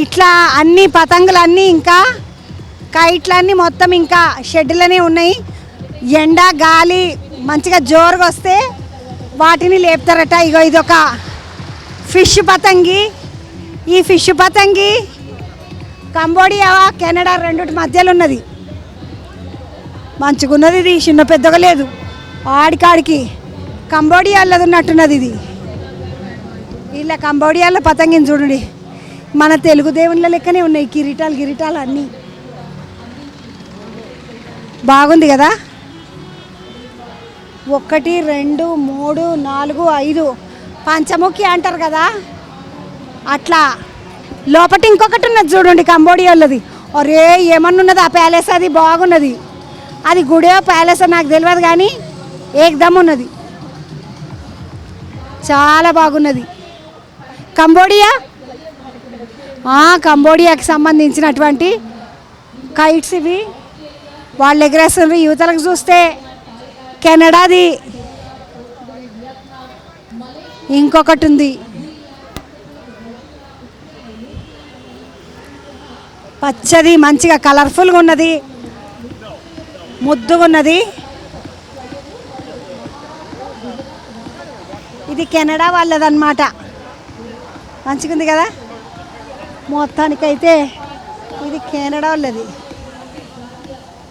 ఇట్లా అన్ని పతంగులన్నీ ఇంకా కైట్లన్నీ మొత్తం ఇంకా షెడ్లనే ఉన్నాయి. ఎండ గాలి మంచిగా జోరుగా వస్తే వాటిని లేపుతారట. ఇగో ఇదొక ఫిష్ పతంగి. ఈ ఫిష్ పతంగి కంబోడియా కెనడా రెండుటి మధ్యలో ఉన్నది. మంచిగా ఉన్నది ఇది, చిన్న పెద్దగా లేదు. ఆడికాడికి కంబోడియాలో ఉన్నట్టున్నది ఇది. ఇలా కంబోడియాలో పతంగిని చూడండి, మన తెలుగు దేవుళ్ళ లెక్కనే ఉన్నాయి కిరీటాలు అన్నీ. బాగుంది కదా. 1 2 3 4 5 పంచముఖి అంటారు కదా, అట్లా లోపల ఇంకొకటి ఉన్నది చూడండి కంబోడియాలోది. ఒరే ఏమన్నా ఉన్నది ఆ ప్యాలెస్, అది బాగున్నది. అది గుడే ప్యాలెస్ నాకు తెలియదు కానీ ఏకదమ్ ఉన్నది, చాలా బాగున్నది. కంబోడియాకి సంబంధించినటువంటి కైట్స్ ఇవి. వాళ్ళు ఎగరేస్తున్నారు. యువతలకు చూస్తే కెనడాది ఇంకొకటి ఉంది. పచ్చది మంచిగా కలర్ఫుల్గా ఉన్నది, ముద్దుగా ఉన్నది. ఇది కెనడా వాళ్ళదన్నమాట. మంచిగా ఉంది కదా. మొత్తానికైతే ఇది కెనడా వాళ్ళది.